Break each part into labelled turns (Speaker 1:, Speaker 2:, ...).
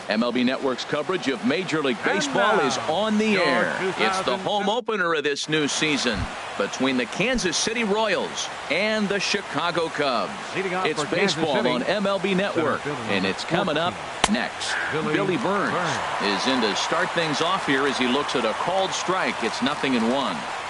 Speaker 1: MLB Network's coverage of Major League Baseball is on the air. It's the home opener of this new season between the Kansas City Royals and the Chicago Cubs. It's baseball on MLB Network, and it's coming up next. Billy Burns is in to start things off here as he looks at a called strike. It's 0-1.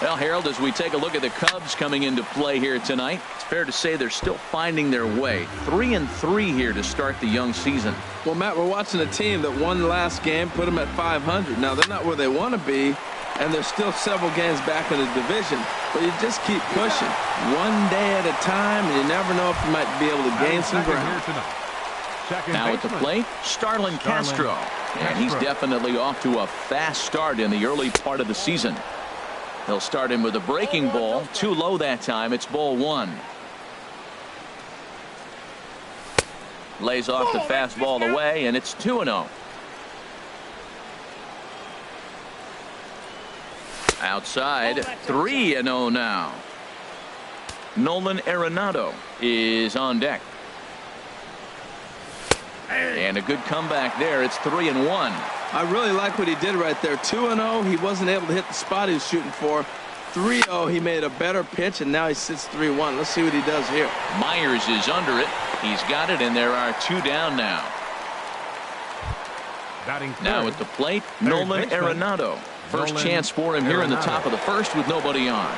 Speaker 1: Well, Harold, as we take a look at the Cubs coming into play here tonight, it's fair to say they're still finding their way. 3-3 here to start the young season.
Speaker 2: Well, Matt, we're watching a team that won the last game, put them at 500. Now, they're not where they want to be, and they're still several games back in the division. But you just keep pushing one day at a time, and you never know if you might be able to gain some ground.
Speaker 1: Now at the plate, Starlin Castro. And he's definitely off to a fast start in the early part of the season. He'll start him with a breaking ball. Too low that time. It's ball 1. Lays off the fastball away, and it's 2-0. Outside, 3-0 now. Nolan Arenado is on deck. And a good comeback there. It's 3-1.
Speaker 2: I really like what he did right there. 2-0. He wasn't able to hit the spot he was shooting for. 3-0. He made a better pitch, and now he sits 3-1. Let's see what he does here.
Speaker 1: Myers is under it. He's got it, and there are 2 down now. Now at the plate, Nolan Arenado. First chance for him here in the top of the first with nobody on.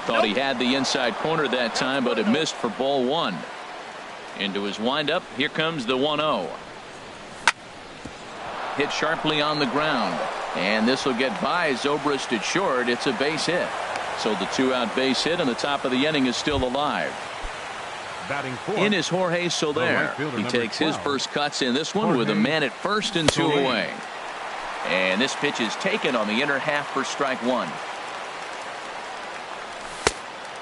Speaker 1: Thought he had the inside corner that time, but it missed for ball 1. Into his windup. Here comes the 1-0. Hit sharply on the ground. And this will get by Zobrist at short. It's a base hit. So the 2-out base hit in the top of the inning is still alive. In is Jorge Soler. He takes his first cuts in this one with a man at first and 2 away. And this pitch is taken on the inner half for strike 1.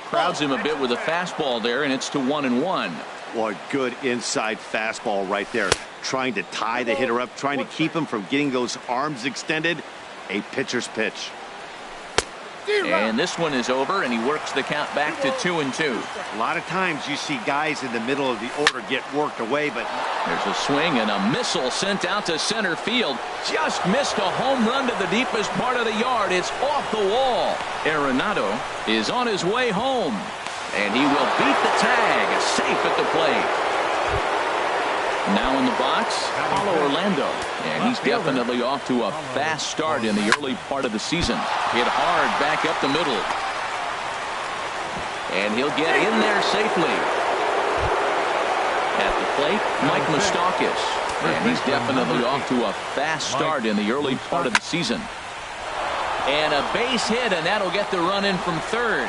Speaker 1: Crowds him a bit with a fastball there, and it's to 1-1.
Speaker 3: Well, a good inside fastball right there. Trying to tie the hitter up, trying to keep him from getting those arms extended. A pitcher's pitch.
Speaker 1: And this one is over, and he works the count back to 2-2.
Speaker 3: A lot of times you see guys in the middle of the order get worked away, but
Speaker 1: there's a swing and a missile sent out to center field. Just missed a home run to the deepest part of the yard. It's off the wall. Arenado is on his way home, and he will beat the tag. Safe at the plate. Now in the box, Paulo Orlando, and he's definitely off to a fast start in the early part of the season. Hit hard back up the middle, and he'll get in there safely. At the plate, Mike Moustakas, and he's definitely off to a fast start in the early part of the season. And a base hit, and that'll get the run in from third.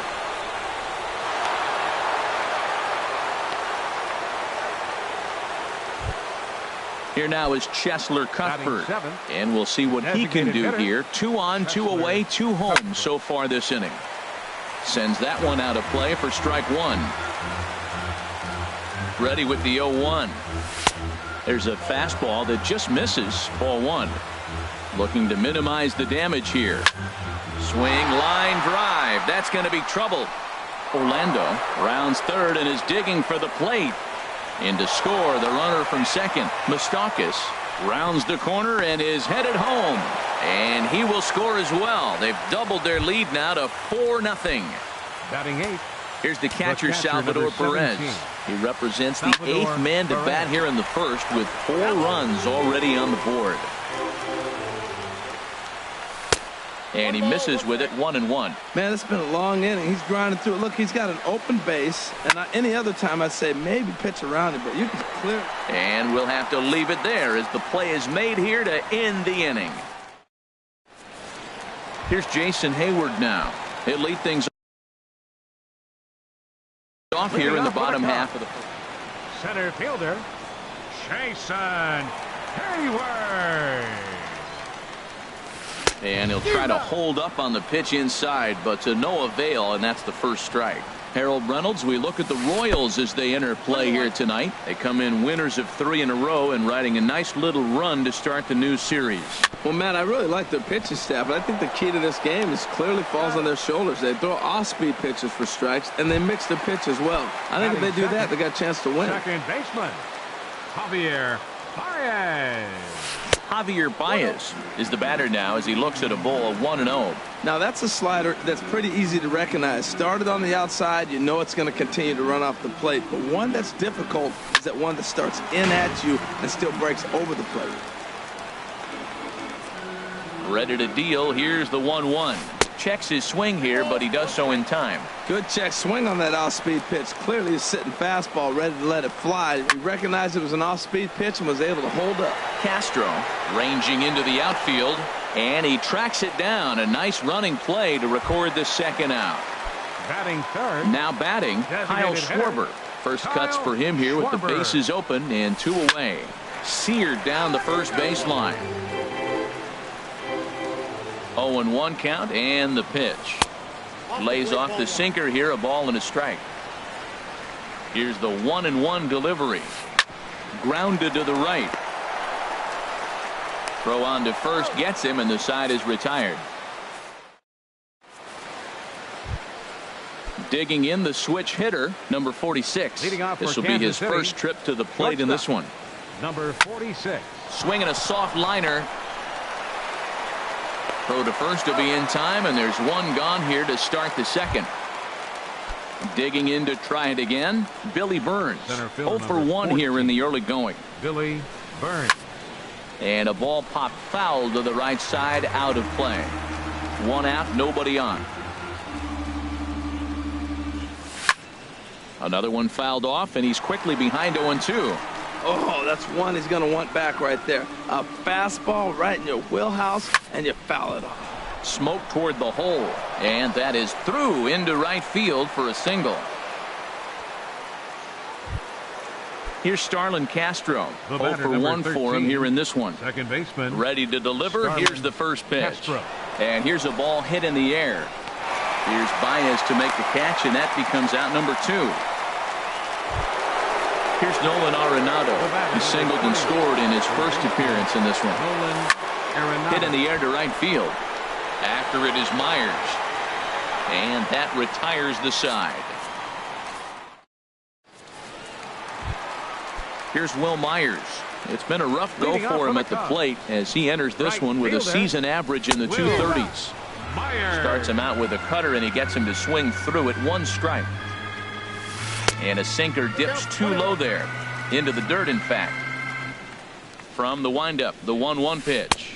Speaker 1: Here now is Cheslor Cuthbert, and we'll see what he can do here. 2 on, 2 away, 2 home so far this inning. Sends that one out of play for strike 1. Ready with the 0-1. There's a fastball that just misses, ball 1. Looking to minimize the damage here. Swing, line drive. That's going to be trouble. Orlando rounds third and is digging for the plate. In to score, the runner from second. Moustakas rounds the corner and is headed home. And he will score as well. They've doubled their lead now to 4-0.
Speaker 4: Batting 8.
Speaker 1: Here's the catcher, Salvador Perez. He represents the 8th man to bat here in the first with 4 runs already on the board. And he misses with it, 1-1.
Speaker 2: Man, it's been a long inning. He's grinding through it. Look, he's got an open base. And any other time I'd say maybe pitch around it, but you can clear it.
Speaker 1: And we'll have to leave it there as the play is made here to end the inning. Here's Jason Hayward now. He'll lead things off here in the bottom half of the
Speaker 4: center fielder, Jason Hayward.
Speaker 1: And he'll try to hold up on the pitch inside, but to no avail, and that's the first strike. Harold Reynolds, we look at the Royals as they enter play here tonight. They come in winners of 3 in a row and riding a nice little run to start the new series.
Speaker 2: Well, Matt, I really like their pitching staff, but I think the key to this game is clearly falls on their shoulders. They throw off-speed pitches for strikes, and they mix their pitch as well. I think if they do that, they got a chance to win.
Speaker 4: Second baseman, Javier Baez.
Speaker 1: Javier Baez is the batter now as he looks at a ball 1-0.
Speaker 2: Now that's a slider that's pretty easy to recognize. Started on the outside, you know it's going to continue to run off the plate. But one that's difficult is that one that starts in at you and still breaks over the plate.
Speaker 1: Ready to deal. Here's the 1-1. Checks his swing here, but he does so in time.
Speaker 2: Good check swing on that off-speed pitch. Clearly a sitting fastball ready to let it fly. He recognized it was an off-speed pitch and was able to hold up.
Speaker 1: Castro ranging into the outfield, and he tracks it down. A nice running play to record the second out.
Speaker 4: Batting third.
Speaker 1: Now batting, Kyle Schwarber. First cuts for him here with the bases open and 2 away. Seared down the first baseline. 0-1 count, and the pitch. Lays off the sinker here, a ball and a strike. Here's the 1-1 delivery. Grounded to the right. Throw on to first gets him, and the side is retired. Digging in the switch hitter, number 46. This will be his first trip to the plate in this one.
Speaker 4: Number 46.
Speaker 1: Swinging a soft liner. Throw to first will be in time, and there's one gone here to start the second. Digging in to try it again, Billy Burns. 0 for 1 here in the early going.
Speaker 4: Billy Burns.
Speaker 1: And a ball popped foul to the right side, out of play. 1 out, nobody on. Another one fouled off, and he's quickly behind 0-2.
Speaker 2: Oh, that's one he's going to want back right there. A fastball right in your wheelhouse, and you foul it off.
Speaker 1: Smoke toward the hole, and that is through into right field for a single. Here's Starlin Castro. 0 for 1 for him here in this one.
Speaker 4: Second baseman.
Speaker 1: Ready to deliver. Here's the first pitch.
Speaker 4: Castro.
Speaker 1: And here's a ball hit in the air. Here's Baez to make the catch, and that becomes out number 2. Here's Nolan Arenado. He singled and scored in his first appearance in this one. Hit in the air to right field. After it is Myers. And that retires the side. Here's Will Myers. It's been a rough go for him at the plate as he enters this one with a season average in the 230s. Starts him out with a cutter, and he gets him to swing through it. 1 strike. And a sinker dips too low there. Into the dirt, in fact. From the windup, the 1-1 pitch.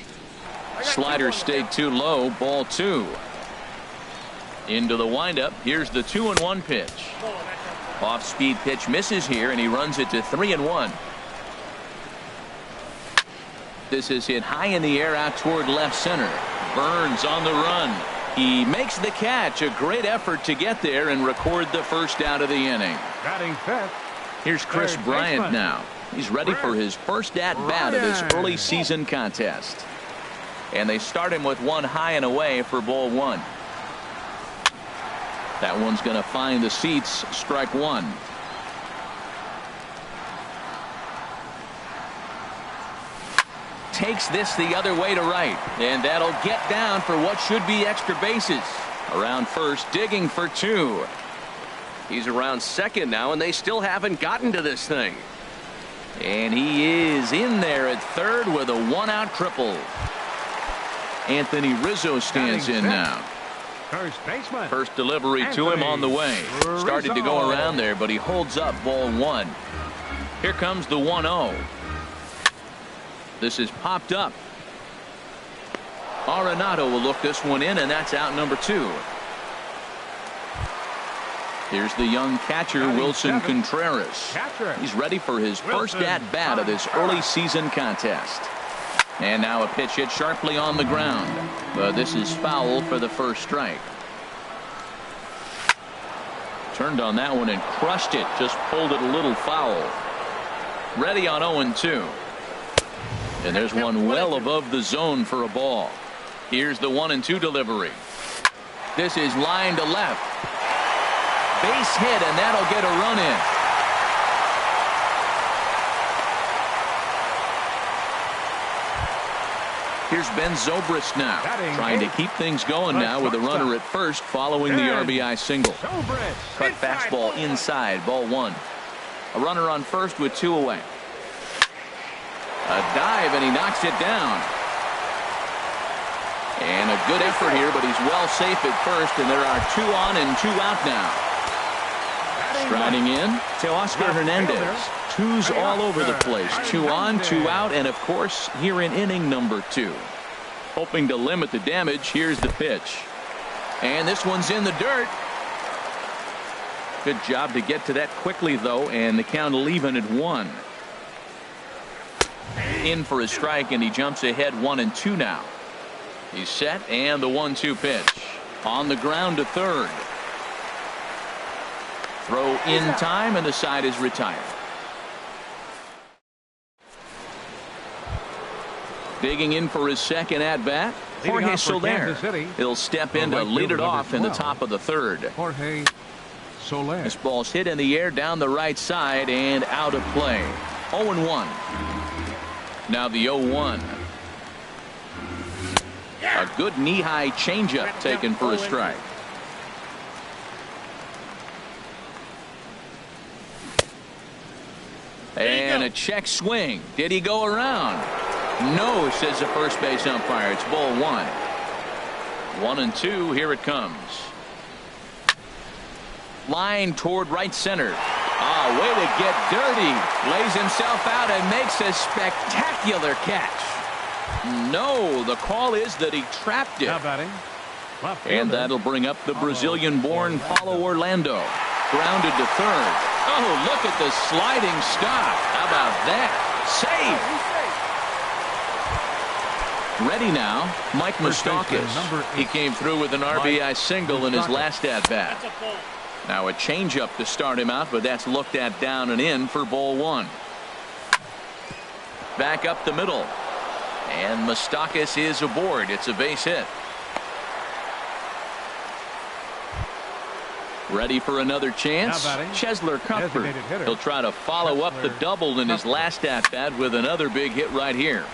Speaker 1: Slider stayed too low, ball 2. Into the windup, here's the 2-1 pitch. Off-speed pitch misses here, and he runs it to 3-1. This is hit high in the air out toward left center. Burns on the run. He makes the catch. A great effort to get there and record the first out of the inning.
Speaker 4: Batting fifth.
Speaker 1: Here's Chris Bryant now. He's ready for his first at-bat of this early season contest. And they start him with 1 high and away for ball 1. That one's going to find the seats. Strike 1. Takes this the other way to right, and that'll get down for what should be extra bases. Around first, digging for 2. He's around second now, and they still haven't gotten to this thing. And he is in there at third with a 1-out triple. Anthony Rizzo stands in now.
Speaker 4: First baseman.
Speaker 1: First delivery to him on the way. Started to go around there, but he holds up ball 1. Here comes the 1-0. This is popped up. Arenado will look this one in, and that's out number 2. Here's the young catcher, Wilson Contreras. He's ready for his first at-bat of this early season contest. And now a pitch hit sharply on the ground. But this is foul for the first strike. Turned on that one and crushed it. Just pulled it a little foul. Ready on 0-2. And there's one well above the zone for a ball. Here's the 1-2 delivery. This is line to left. Base hit, and that'll get a run in. Here's Ben Zobrist now, trying to keep things going now with a runner at first following the RBI single. Cut fastball inside, ball 1. A runner on first with 2 away. A dive, and he knocks it down. And a good effort here, but he's well safe at first, and there are 2 on and 2 out now. Striding in, Teoscar Hernandez. 2s all over the place. 2 on, 2 out, and of course, here in inning number 2. Hoping to limit the damage, here's the pitch. And this one's in the dirt. Good job to get to that quickly, though, and the count will even at 1. In for a strike, and he jumps ahead 1-2 now. He's set, and the 1-2 pitch. On the ground to third. Throw in time, and the side is retired. Digging in for his second at-bat, Jorge Soler. He'll step in to lead it off in the top of the third.
Speaker 4: Jorge Soler.
Speaker 1: This ball's hit in the air down the right side and out of play. 0-1. Now the 0-1. A good knee-high changeup taken for a strike. And a check swing. Did he go around? No, says the first base umpire. It's ball 1. 1-2. Here it comes. Line toward right center. Ah, way to get dirty. Lays himself out and makes a spectacular catch. No, the call is that he trapped it. And that'll bring up the Brazilian-born Paulo Orlando. Grounded to third. Oh, look at the sliding stop. How about that? Safe. Ready now, Mike Moustakas. He came through with an RBI single in his last at-bat. Now a changeup to start him out, but that's looked at down and in for ball 1. Back up the middle. And Moustakas is aboard. It's a base hit. Ready for another chance. Chesler Cuthbert. He'll try to follow up the double in his last at-bat with another big hit right here.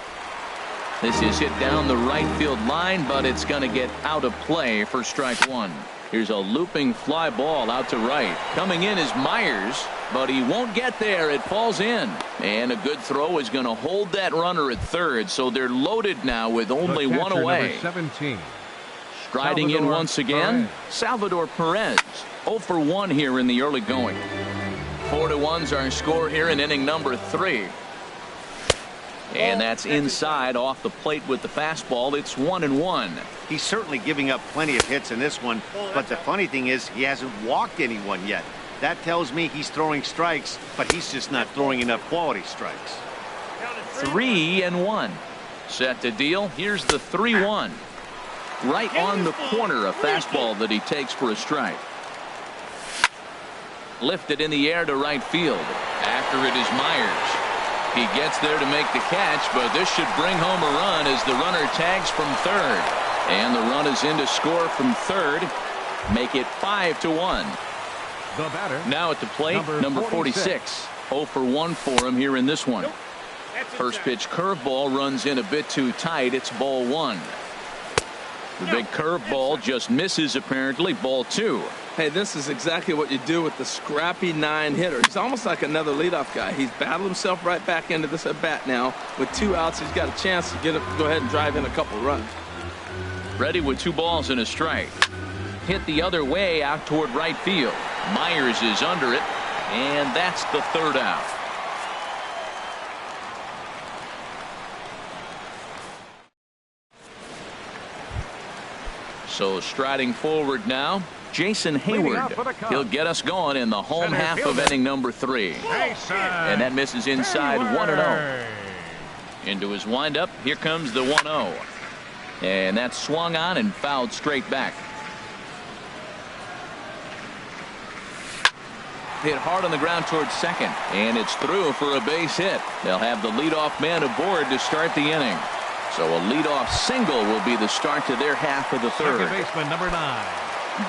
Speaker 1: This is hit down the right field line, but it's going to get out of play for strike 1. Here's a looping fly ball out to right. Coming in is Myers, but he won't get there. It falls in. And a good throw is going to hold that runner at third, so they're loaded now with only 1 away.
Speaker 4: 17.
Speaker 1: Striding in once again, Salvador Perez. 0 for 1 here in the early going. 4-1's our score here in inning number 3. And that's inside off the plate with the fastball. It's 1-1.
Speaker 3: He's certainly giving up plenty of hits in this one, but the funny thing is he hasn't walked anyone yet. That tells me he's throwing strikes, but he's just not throwing enough quality strikes.
Speaker 1: 3-1. Set to deal. Here's the 3-1. Right on the corner, a fastball that he takes for a strike. Lifted in the air to right field. After it is Myers. He gets there to make the catch, but this should bring home a run as the runner tags from third. And the run is in to score from third. Make it 5-1.
Speaker 4: The batter.
Speaker 1: Now at the plate, number 46. 0 for 1 for him here in this one. First pitch curveball runs in a bit too tight. It's ball 1. The big curveball just misses apparently. Ball 2.
Speaker 2: Hey, this is exactly what you do with the scrappy 9 hitter. He's almost like another leadoff guy. He's battled himself right back into this at bat now. With 2 outs, he's got a chance to go ahead and drive in a couple runs.
Speaker 1: Ready with 2 balls and a strike. Hit the other way out toward right field. Myers is under it, and that's the 3rd out. So striding forward now, Jason Hayward. He'll get us going in the home half of inning number 3. And that misses inside 1-0. Into his windup, here comes the 1-0. And that's swung on and fouled straight back. Hit hard on the ground towards second, and it's through for a base hit. They'll have the leadoff man aboard to start the inning. So a leadoff single will be the start to their half of the 3rd.
Speaker 4: Second baseman number 9.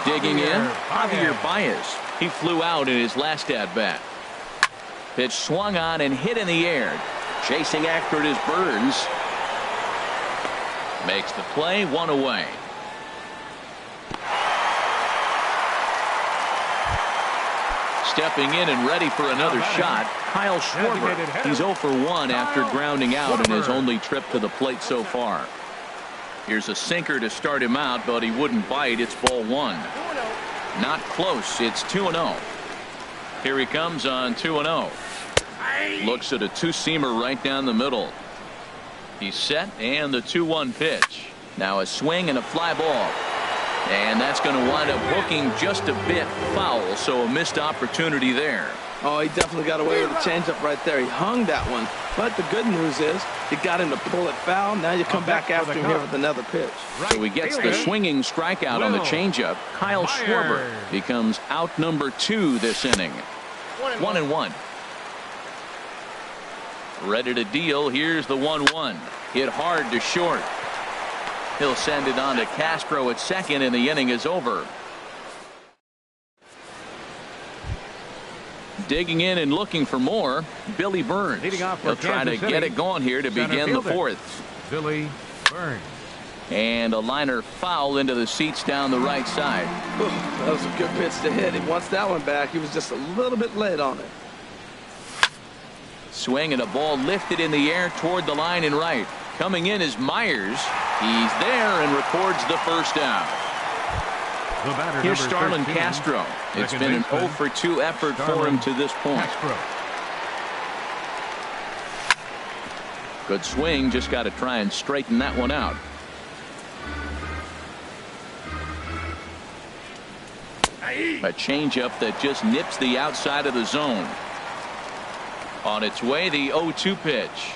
Speaker 1: Digging in, Javier Baez. He flew out in his last at-bat. Pitch swung on and hit in the air. Chasing after it is Burns. Makes the play, 1 away. stepping in and ready for another shot, Kyle Schwarber. He's 0 for 1 after grounding out in his only trip to the plate so far. Here's a sinker to start him out, but he wouldn't bite. It's ball 1. Not close. It's 2-0. Here he comes on 2-0. Looks at a two-seamer right down the middle. He's set, and the 2-1 pitch. Now a swing and a fly ball. And that's going to wind up hooking just a bit foul, so a missed opportunity there.
Speaker 2: Oh, he definitely got away with a changeup right there. He hung that one. But the good news is he got him to pull it foul. Now you come back after him here with another pitch.
Speaker 1: So he gets the swinging strikeout on the changeup. Kyle Schwarber becomes out number 2 this inning. 1-1. Ready to deal. Here's the 1-1. Hit hard to short. He'll send it on to Castro at second, and the inning is over. Digging in and looking for more, Billy Burns. He'll try to get it going here to begin the 4th.
Speaker 4: Billy Burns.
Speaker 1: And a liner foul into the seats down the right side.
Speaker 2: Ooh, that was a good pitch to hit. He wants that one back. He was just a little bit late on it.
Speaker 1: Swing and a ball lifted in the air toward the line and right. Coming in is Myers. He's there and records the first out. Here's Starlin Castro. It's been an 0 for 2 effort for him to this point. Good swing. Just got to try and straighten that one out. A changeup that just nips the outside of the zone. On its way, the 0-2 pitch.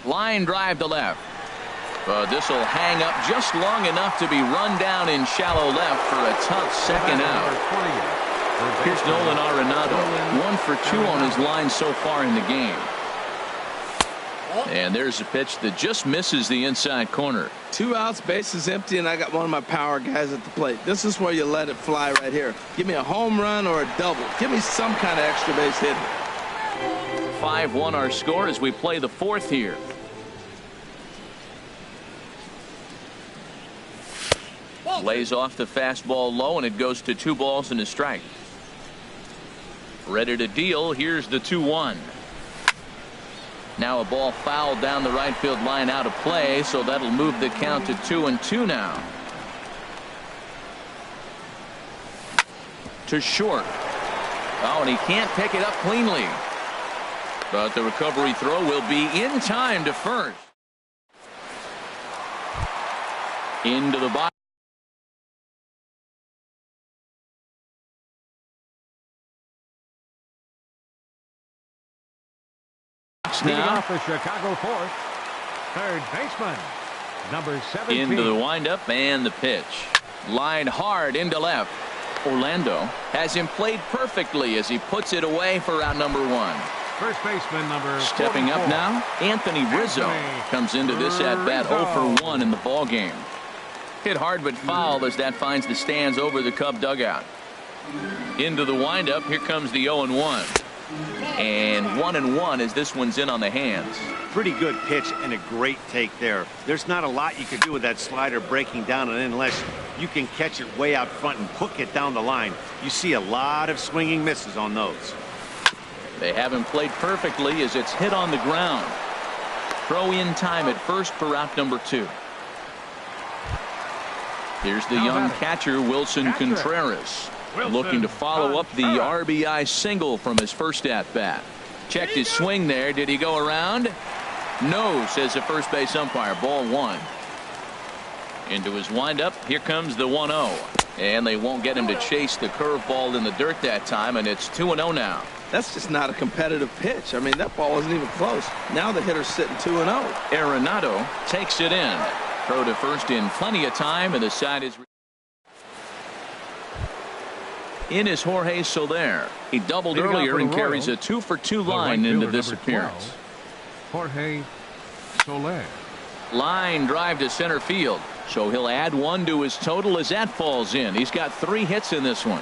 Speaker 1: Line drive to left. But this will hang up just long enough to be run down in shallow left for a tough second out. Here's Nolan Arenado. 1 for 2 on his line so far in the game. And there's a pitch that just misses the inside corner.
Speaker 2: 2 outs, bases empty, and I got one of my power guys at the plate. This is where you let it fly right here. Give me a home run or a double. Give me some kind of extra base hit.
Speaker 1: 5-1 our score as we play the 4th here. Lays off the fastball low, and it goes to 2 balls and a strike. Ready to deal. Here's the 2-1. Now a ball fouled down the right field line out of play, so that'll move the count to 2-2 now. To short. Oh, and he can't pick it up cleanly. But the recovery throw will be in time to first. Into the box. Now
Speaker 4: off the Chicago 4th, third baseman, number 17.
Speaker 1: Into the windup and the pitch. Line hard into left. Orlando has him played perfectly as he puts it away for out number 1.
Speaker 4: First baseman number
Speaker 1: Stepping
Speaker 4: 44.
Speaker 1: up now, Anthony Rizzo comes into this at bat 0 for 1 in the ball game. Hit hard but foul as that finds the stands over the Cub dugout. Into the windup. Here comes the 0-1. And 1-1 as this one's in on the hands.
Speaker 3: Pretty good pitch and a great take there. There's not a lot you can do with that slider breaking down and unless you can catch it way out front and hook it down the line. You see a lot of swinging misses on those.
Speaker 1: They have him played perfectly as it's hit on the ground. Throw in time at first for out number 2. Here's the young catcher Wilson Contreras. Looking to follow up the RBI single from his first at-bat. Checked his swing there. Did he go around? No, says the first base umpire. Ball 1. Into his windup. Here comes the 1-0. And they won't get him to chase the curveball in the dirt that time, and it's 2-0 now.
Speaker 2: That's just not a competitive pitch. I mean, that ball wasn't even close. Now the hitter's sitting 2-0.
Speaker 1: Arenado takes it in. Throw to first in plenty of time, and the side is... In is Jorge Soler. He doubled earlier and carries a 2 for 2 line into this appearance.
Speaker 4: Jorge Soler.
Speaker 1: Line drive to center field. So he'll add 1 to his total as that falls in. He's got 3 hits in this one.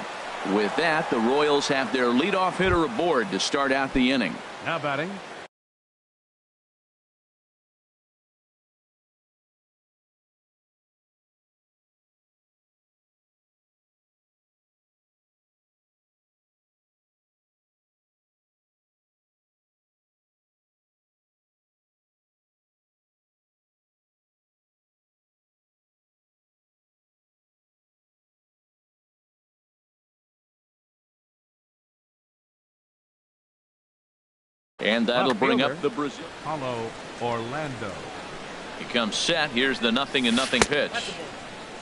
Speaker 1: With that, the Royals have their leadoff hitter aboard to start out the inning.
Speaker 4: Now batting,
Speaker 1: And that'll bring up the Brazil.
Speaker 4: Paulo Orlando.
Speaker 1: He comes set. Here's the 0-0 pitch.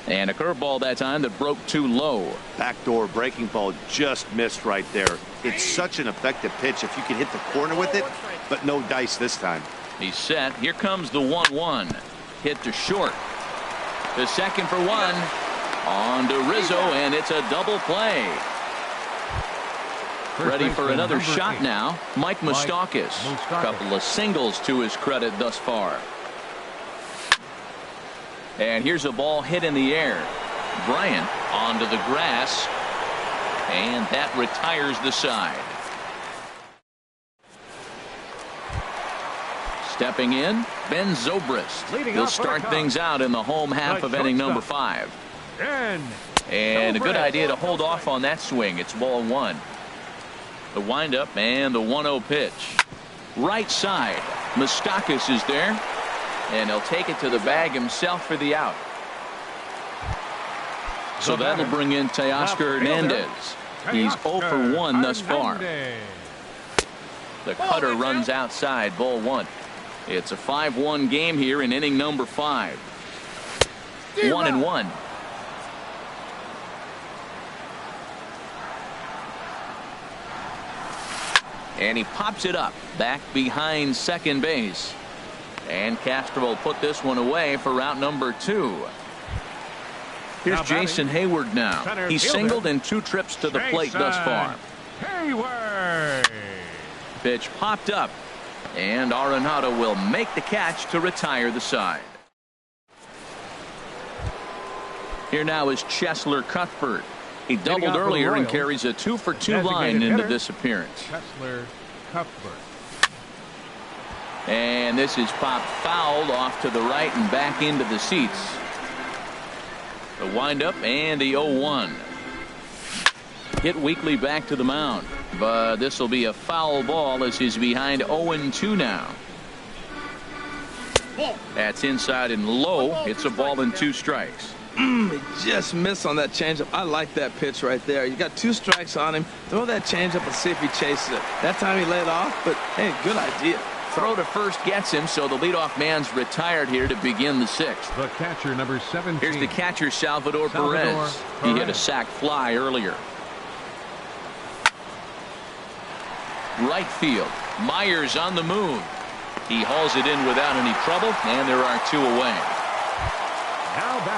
Speaker 1: And a curveball that time that broke too low.
Speaker 3: Backdoor breaking ball just missed right there. It's such an effective pitch if you can hit the corner with it, but no dice this time.
Speaker 1: He's set. Here comes the 1-1. Hit to short. The second for one. On to Rizzo, and it's a double play. Ready for another shot now. Mike Moustakas. A couple of singles to his credit thus far. And here's a ball hit in the air. Bryant onto the grass. And that retires the side. Stepping in, Ben Zobrist. He'll start things out in the home half of inning number 5. And a good idea to hold off on that swing. It's ball 1. The windup and the 1-0 pitch. Right side. Moustakas is there. And he'll take it to the bag himself for the out. So that'll bring in Teoscar Hernandez. He's 0 for 1 thus far. The cutter runs outside, ball 1. It's a 5-1 game here in inning number 5. 1-1. And he pops it up back behind second base. And Castro will put this one away for route number 2. Here's Jason Hayward now. He's singled in 2 trips to the plate thus far.
Speaker 4: Hayward.
Speaker 1: Pitch popped up. And Arenado will make the catch to retire the side. Here now is Cheslor Cuthbert. He doubled earlier and carries a 2 for 2 line into this appearance.
Speaker 4: Cheslor Cuthbert.
Speaker 1: And this is popped fouled off to the right and back into the seats. The windup and the 0-1. Hit weakly back to the mound. But this will be a foul ball as he's behind 0-2 now. That's inside and low. It's a ball and 2 strikes.
Speaker 2: He just missed on that changeup. I like that pitch right there. You got 2 strikes on him. Throw that changeup and see if he chases it. That time he laid off, but hey, good idea.
Speaker 1: Throw to first gets him, so the leadoff man's retired here to begin the 6th.
Speaker 4: The catcher, number 17.
Speaker 1: Here's the catcher, Salvador Perez. He hit a sac fly earlier. Right field. Myers on the move. He hauls it in without any trouble, and there are 2 away.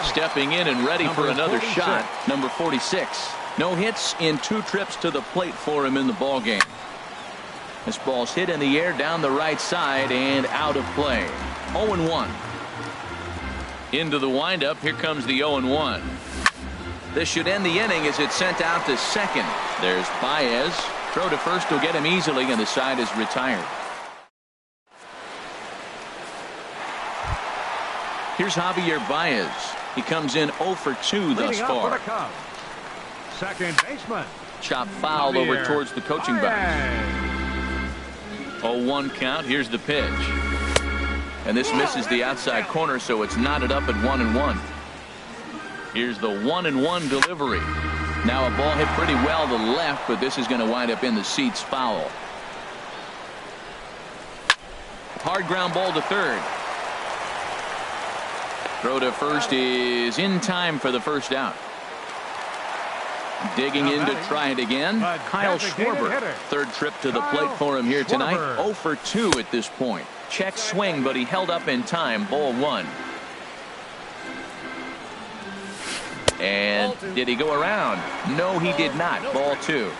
Speaker 1: Stepping in and ready for another shot, number 46. No hits in 2 trips to the plate for him in the ballgame. This ball's hit in the air down the right side and out of play. 0-1. Into the windup. Here comes the 0-1. This should end the inning as it's sent out to second. There's Baez. Throw to first will get him easily, and the side is retired. Here's Javier Baez. He comes in 0 for 2 thus far.
Speaker 4: Second baseman.
Speaker 1: Chop foul over towards the coaching box. 0-1 count. Here's the pitch. And this misses the outside corner, so it's knotted up at 1-1. Here's the 1-1 delivery. Now a ball hit pretty well to the left, but this is going to wind up in the seats foul. Hard ground ball to third. Throw to first is in time for the first out. Digging in to try it again, Kyle Schwarber. 3rd trip to the plate for him here tonight. 0 for 2 at this point. Check swing, but he held up in time. Ball 1. And did he go around? No, he did not. Ball 2.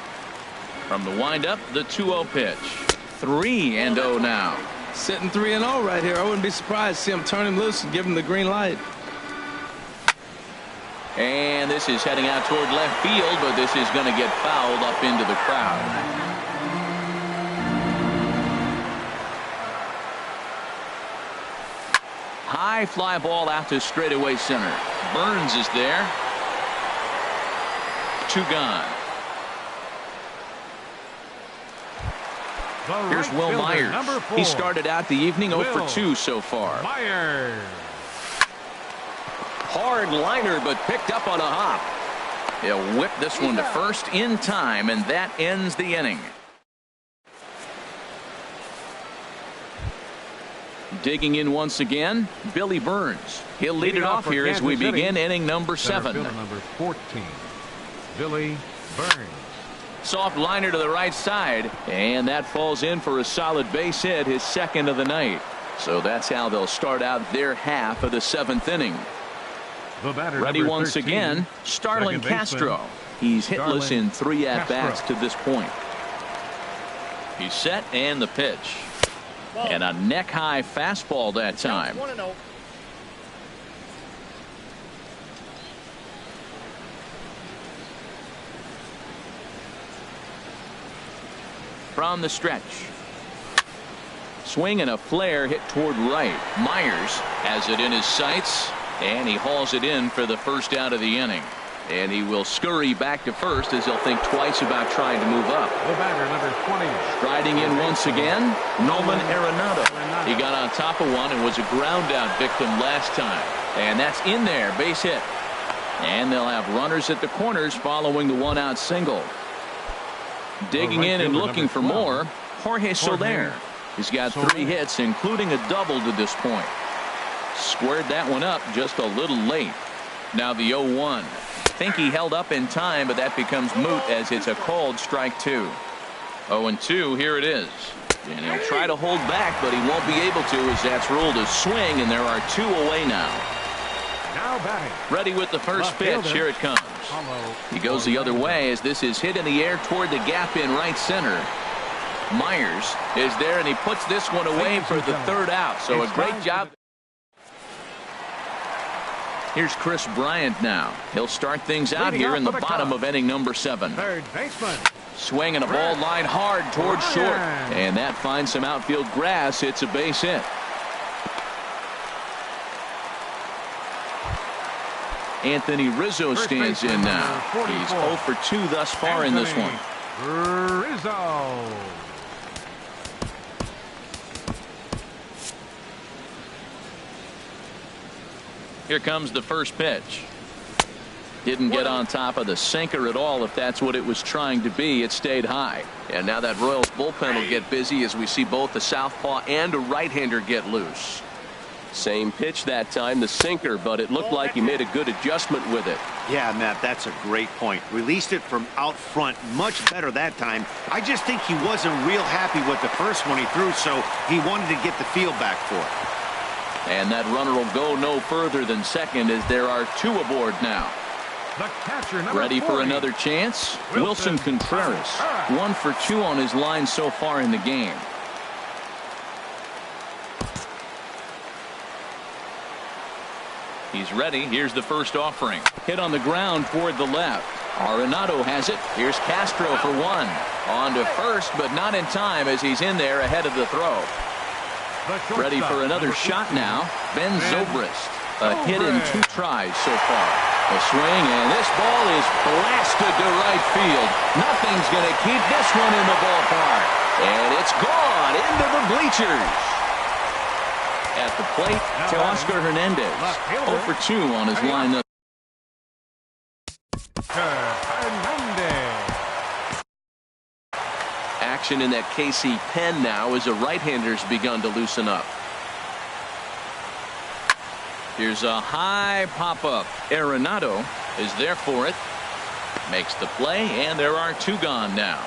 Speaker 1: From the windup, the 2-0 pitch. 3-0 now.
Speaker 2: Sitting 3-0 right here. I wouldn't be surprised to see him turn him loose and give him the green light.
Speaker 1: And this is heading out toward left field, but this is going to get fouled up into the crowd. High fly ball out to straightaway center. Burns is there. 2 gone. Here's Will Myers. He started out the evening 0 for 2 so far.
Speaker 4: Myers.
Speaker 1: Hard liner, but picked up on a hop. He'll whip this one to first in time, and that ends the inning. Digging in once again, Billy Burns. He'll lead it off here as we begin inning number 7.
Speaker 4: Number 14, Billy Burns.
Speaker 1: Soft liner to the right side, and that falls in for a solid base hit, his second of the night. So that's how they'll start out their half of the 7th inning.
Speaker 4: The batter,
Speaker 1: ready once
Speaker 4: 13,
Speaker 1: again, Starlin Castro. He's hitless in 3 at-bats to this point. He's set, and the pitch. And a neck-high fastball that time. From the stretch. Swing and a flare hit toward right. Myers has it in his sights, and he hauls it in for the first out of the inning. And he will scurry back to first as he'll think twice about trying to move up.
Speaker 4: The batter, number 20.
Speaker 1: Striding in once again, Nolan Arenado. He got on top of one and was a ground-out victim last time. And that's in there, base hit. And they'll have runners at the corners following the one-out single. Digging in and looking for more, Jorge Soler. He's got 3 hits, including a double to this point. Squared that one up just a little late. Now the 0-1. Think he held up in time, but that becomes moot as it's a called strike 2. 0-2, here it is. And he'll try to hold back, but he won't be able to as that's ruled a swing, and there are 2 away now.
Speaker 4: Now batting.
Speaker 1: Ready with the first pitch. Here it comes. He goes the other way as this is hit in the air toward the gap in right center. Myers is there, and he puts this one away for the 3rd out. So a great job. Here's Chris Bryant now. He'll start things out here in the bottom of inning number 7.
Speaker 4: Third baseman.
Speaker 1: Swing and a ball line hard towards short. And that finds some outfield grass. It's a base hit. Anthony Rizzo stands in now. He's 0 for 2 thus far in this one.
Speaker 4: Rizzo.
Speaker 1: Here comes the first pitch. Didn't get on top of the sinker at all. If that's what it was trying to be, it stayed high. And now that Royals bullpen will get busy as we see both the southpaw and a right-hander get loose. Same pitch that time, the sinker, but it looked like he made a good adjustment with it.
Speaker 3: Yeah, Matt, that's a great point. Released it from out front much better that time. I just think he wasn't real happy with the first one he threw, so he wanted to get the feel back for it.
Speaker 1: And that runner will go no further than second as there are 2 aboard now.
Speaker 4: The catcher, number
Speaker 1: Ready
Speaker 4: 40.
Speaker 1: for another chance? Wilson Contreras. 1 for 2 on his line so far in the game. He's ready. Here's the first offering. Hit on the ground toward the left. Arenado has it. Here's Castro for 1. On to first, but not in time as he's in there ahead of the throw. Ready for another shot now. Ben Zobrist. A hit in 2 tries so far. A swing, and this ball is blasted to right field. Nothing's going to keep this one in the ballpark. And it's gone into the bleachers. At the plate, Teoscar Hernandez. 0 for 2 on his lineup. Action in that KC pen now as a right-hander's begun to loosen up. Here's a high pop-up. Arenado is there for it. Makes the play, and there are 2 gone now.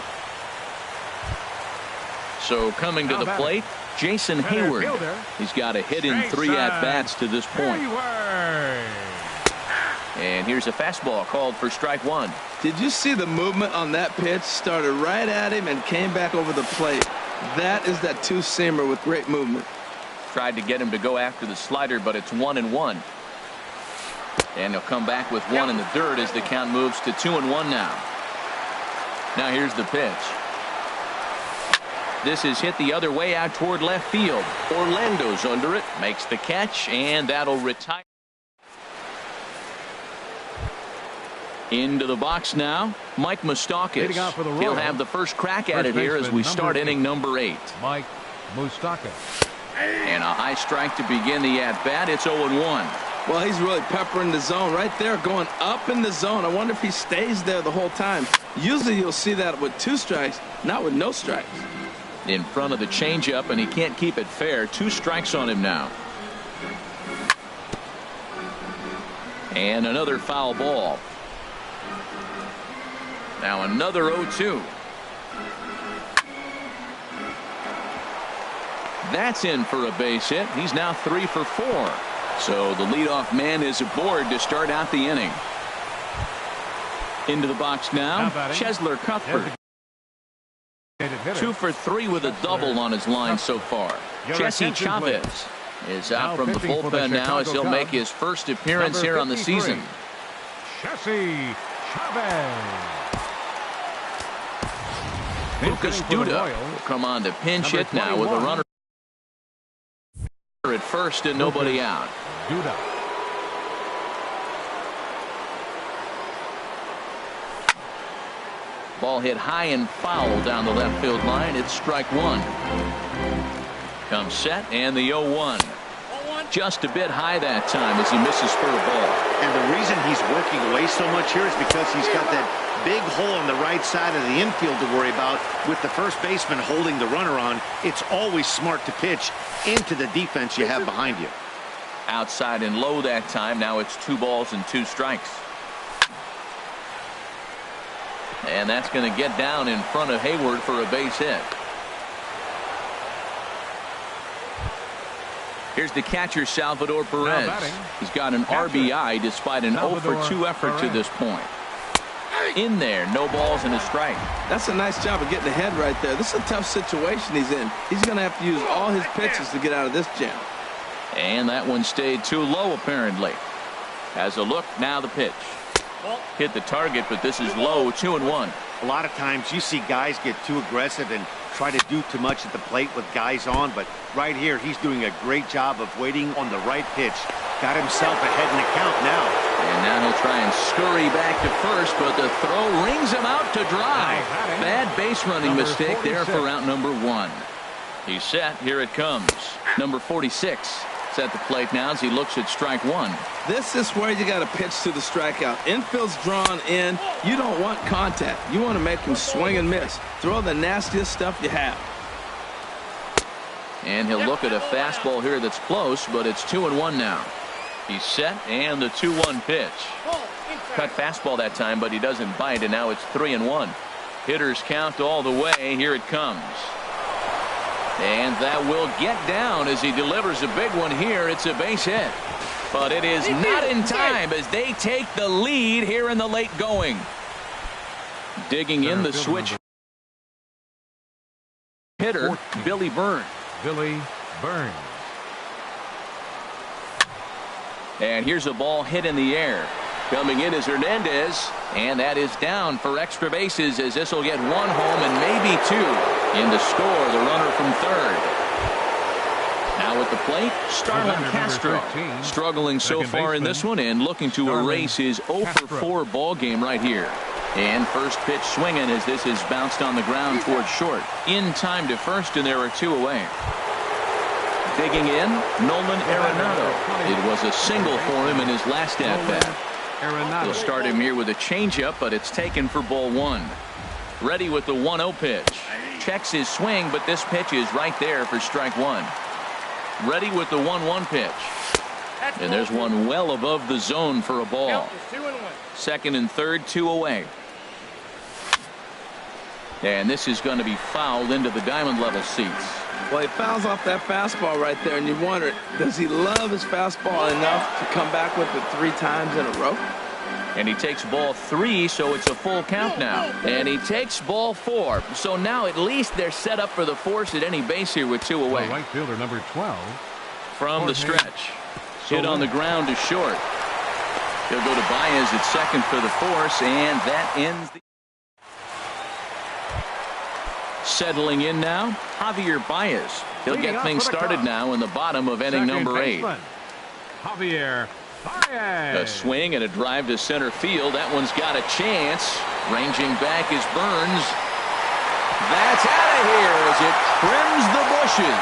Speaker 1: So coming to the plate, Jason Hayward. He's got a hit in 3 at-bats to this point. And here's a fastball called for strike 1.
Speaker 2: Did you see the movement on that pitch? Started right at him and came back over the plate. That is that 2-seamer with great movement.
Speaker 1: Tried to get him to go after the slider, but it's 1-1. And he'll come back with 1 in the dirt as the count moves to 2-1 now. Now here's the pitch. This is hit the other way out toward left field. Orlando's under it, makes the catch, and that'll retire. Into the box now, Mike Moustakas. He'll have the first crack at it here as we start inning number 8.
Speaker 4: Mike Moustakas.
Speaker 1: And a high strike to begin the at-bat. It's 0-1.
Speaker 2: Well, he's really peppering the zone right there, going up in the zone. I wonder if he stays there the whole time. Usually you'll see that with 2 strikes, not with no strikes.
Speaker 1: In front of the changeup, and he can't keep it fair. 2 strikes on him now. And another foul ball. Now another 0-2. That's in for a base hit. He's now 3 for 4. So the leadoff man is aboard to start out the inning. Into the box now, Chesler Cuthbert. 2 for 3 with a double on his line so far. Jesse Chavez is out from the bullpen now as he'll make his first appearance here on the season.
Speaker 4: Jesse Chavez.
Speaker 1: Lucas Duda will come on to pinch hit now with a runner at first and nobody out.
Speaker 4: Duda.
Speaker 1: Ball hit high and foul down the left field line. It's strike 1. Comes set and the 0-1. Just a bit high that time as he misses for a ball.
Speaker 3: And the reason he's working away so much here is because he's got that big hole on the right side of the infield to worry about. With the first baseman holding the runner on, it's always smart to pitch into the defense you have behind you.
Speaker 1: Outside and low that time. Now it's 2 balls and 2 strikes. And that's going to get down in front of Hayward for a base hit. Here's the catcher, Salvador Perez. He's got an RBI despite an 0 for 2 effort to this point. In there, no balls and a strike.
Speaker 2: That's a nice job of getting ahead right there. This is a tough situation he's in. He's going to have to use all his pitches to get out of this jam.
Speaker 1: And that one stayed too low apparently. Has a look, now the pitch. Hit the target, but this is low, 2-1.
Speaker 3: A lot of times you see guys get too aggressive and try to do too much at the plate with guys on, but right here he's doing a great job of waiting on the right pitch. Got himself ahead in the count now.
Speaker 1: And now he'll try and scurry back to first, but the throw rings him out to dry. Bad base running mistake there for out number 1. He's set. Here it comes. Number 46 at the plate now as he looks at strike 1.
Speaker 2: This is where you got to pitch to the strikeout. Infield's drawn in. You don't want contact. You want to make him swing and miss. Throw the nastiest stuff you have.
Speaker 1: And he'll look at a fastball here that's close, but it's 2-1 now. He's set, and the 2-1 pitch. Cut fastball that time, but he doesn't bite, and now it's 3-1. Hitters count all the way. Here it comes. And that will get down as he delivers a big one here. It's a base hit. But it is not in time as they take the lead here in the late going. Digging in the switch hitter, Billy Burns.
Speaker 4: Billy Burns.
Speaker 1: And here's a ball hit in the air. Coming in is Hernandez, and that is down for extra bases as this will get 1 home and maybe 2. In to score, the runner from third. Now at the plate, Starlin Castro. Struggling so far in this one and looking to erase his 0 for 4 ball game right here. And first pitch swinging as this is bounced on the ground towards short. In time to first, and there are 2 away. Digging in, Nolan Arenado. It was a single for him in his last at-bat. He'll start him here with a changeup, but it's taken for ball 1. Ready with the 1-0 pitch. Checks his swing, but this pitch is right there for strike 1. Ready with the 1-1 pitch. And there's one well above the zone for a ball. Second and third, 2 away. And this is going to be fouled into the diamond level seats.
Speaker 2: Well, he fouls off that fastball right there, and you wonder, does he love his fastball enough to come back with it 3 times in a row?
Speaker 1: And he takes ball 3, so it's a full count now. And he takes ball 4. So now at least they're set up for the force at any base here with 2 away.
Speaker 4: Right fielder number 12.
Speaker 1: From the stretch. Hit on the ground to short. He'll go to Baez at second for the force, and that ends the... Settling in now, Javier Baez. He'll get things started now in the bottom of inning number 8.
Speaker 4: Javier Baez.
Speaker 1: A swing and a drive to center field. That one's got a chance. Ranging back is Burns. That's out of here as it trims the bushes.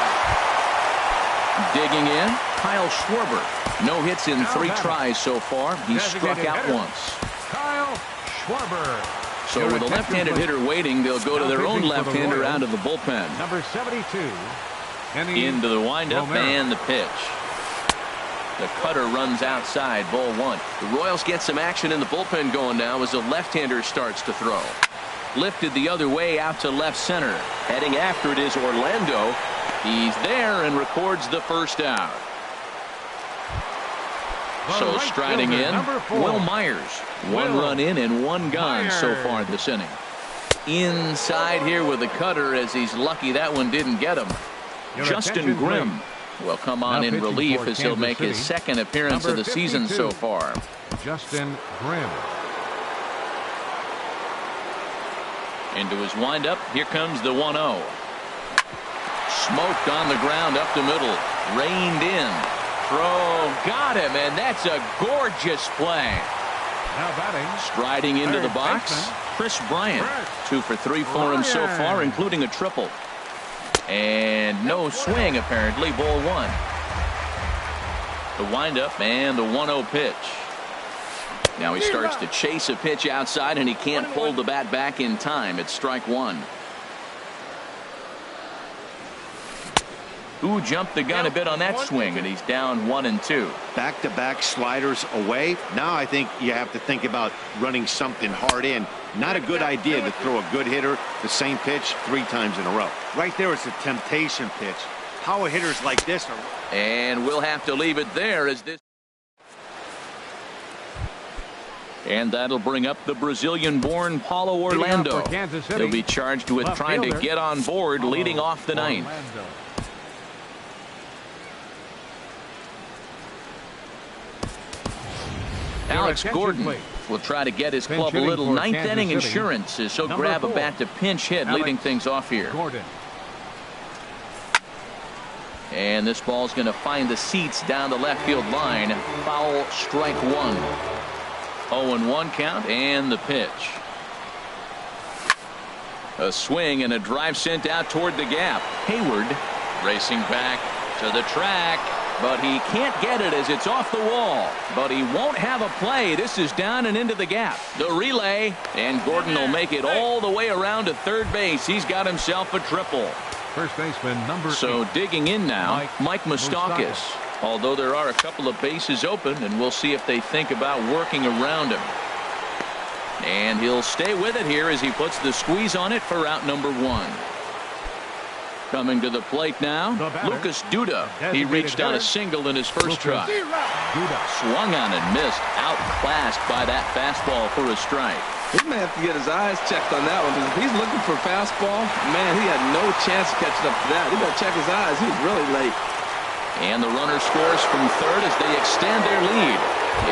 Speaker 1: Digging in, Kyle Schwarber. No hits in 3 tries so far. He's struck out once.
Speaker 4: Kyle Schwarber.
Speaker 1: So with a left-handed hitter waiting, they'll go to their own left-hander out of the bullpen.
Speaker 4: Number 72.
Speaker 1: Into the windup and the pitch. The cutter runs outside, ball one. The Royals get some action in the bullpen going now as the left-hander starts to throw. Lifted the other way out to left center. Heading after it is Orlando. He's there and records the first out. So striding in, Will Myers. One run in and one gone so far this inning. Inside here with the cutter as he's lucky that one didn't get him. Justin Grimm will come on in relief as he'll make his second appearance of the season so far.
Speaker 4: Justin Grimm.
Speaker 1: Into his windup. Here comes the 1-0. Smoked on the ground up the middle. Reined in. Throw. Got him. And that's a gorgeous play.
Speaker 4: Now batting.
Speaker 1: Striding into the box. Chris Bryant. 2 for 3 for him so far, including a triple. And no swing, apparently. Ball one. The windup and the 1-0 pitch. Now he starts to chase a pitch outside, and he can't pull the bat back in time. It's strike one. Who jumped the gun a bit on that swing, and he's down 1-2.
Speaker 3: Back-to-back sliders away. Now I think you have to think about running something hard in. Not a good idea to throw a good hitter the same pitch 3 times in a row. Right there is a temptation pitch. Power hitters like this are...
Speaker 1: And we'll have to leave it there as this. And that'll bring up the Brazilian-born Paulo Orlando. He'll be charged with trying to get on board leading off the ninth. Alex Gordon will try to get his club a little ninth inning insurance as he'll grab a bat to pinch hit, leading things off here. And this ball's going to find the seats down the left field line. Foul, strike one. 0-1 count and the pitch. A swing and a drive sent out toward the gap. Hayward racing back to the track, but he can't get it as it's off the wall. But he won't have a play. This is down and into the gap. The relay, and Gordon will make it all the way around to third base. He's got himself a triple.
Speaker 4: First baseman number 8.
Speaker 1: Digging in now, Mike Moustakas. Although there are a couple of bases open, and we'll see if they think about working around him. And he'll stay with it here as he puts the squeeze on it for out number 1. Coming to the plate now, Lucas Duda. He reached on a single in his first try. Swung on and missed. Outclassed by that fastball for a strike.
Speaker 2: He may have to get his eyes checked on that one, because if he's looking for a fastball, man, he had no chance of catching up to that. He better check his eyes. He was really late.
Speaker 1: And the runner scores from third as they extend their lead.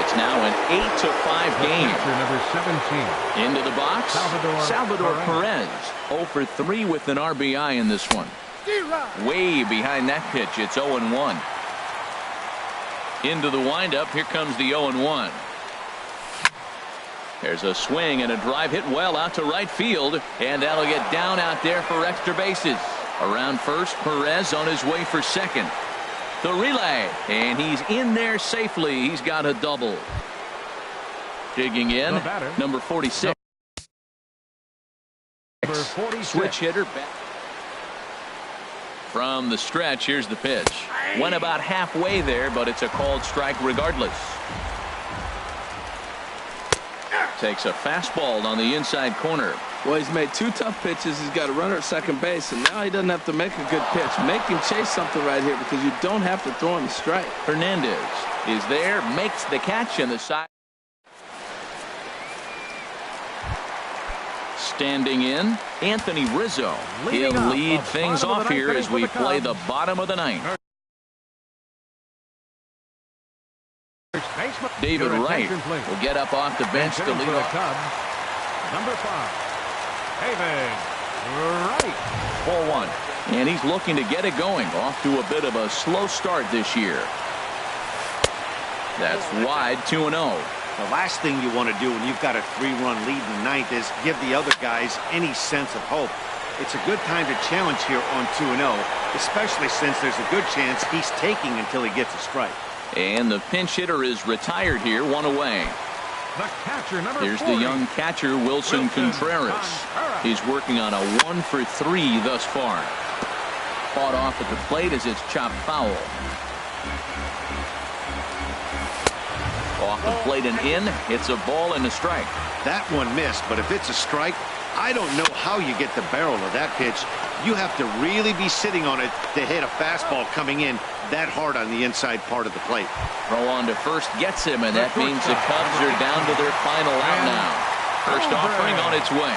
Speaker 1: It's now an 8-5 game.
Speaker 4: Number 17.
Speaker 1: Into the box, Salvador Perez. 0 for 3 with an RBI in this one. Way behind that pitch. It's 0-1. Into the windup. Here comes the 0-1. There's a swing and a drive hit well out to right field, and that'll get down out there for extra bases. Around first, Perez on his way for second. The relay, and he's in there safely. He's got a double. Digging in, number 46. Switch hitter back. From the stretch, here's the pitch. Went about halfway there, but it's a called strike regardless. Takes a fastball on the inside corner.
Speaker 2: Well, he's made 2 tough pitches. He's got a runner at second base, and now he doesn't have to make a good pitch. Make him chase something right here, because you don't have to throw him a strike.
Speaker 1: Hernandez is there, makes the catch in the side. Standing in, Anthony Rizzo. He'll lead things off here as we play the bottom of the ninth. David Wright will get up off the bench to lead off.
Speaker 4: Number 5. David Wright.
Speaker 1: 4-1. And he's looking to get it going. Off to a bit of a slow start this year. That's wide, 2-0.
Speaker 3: The last thing you want to do when you've got a 3-run lead in the ninth is give the other guys any sense of hope. It's a good time to challenge here on 2-0, especially since there's a good chance he's taking until he gets a strike.
Speaker 1: And the pinch hitter is retired here, 1 away.
Speaker 4: The catcher, number
Speaker 1: Here's
Speaker 4: 40.
Speaker 1: the young catcher, Wilson Contreras. He's working on a 1-for-3 thus far. Fought off at the plate as it's chopped foul. Off the plate and in. It's a ball and a strike.
Speaker 3: That one missed, but if it's a strike, I don't know how you get the barrel of that pitch. You have to really be sitting on it to hit a fastball coming in that hard on the inside part of the plate.
Speaker 1: Throw on to first gets him, and that means the Cubs are down to their final out now. First offering on its way.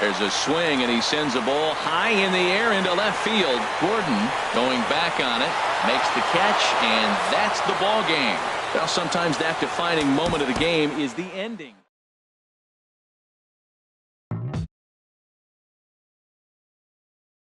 Speaker 1: There's a swing, and he sends a ball high in the air into left field. Gordon going back on it, makes the catch, and that's the ball game. Well, sometimes that defining moment of the game is the ending.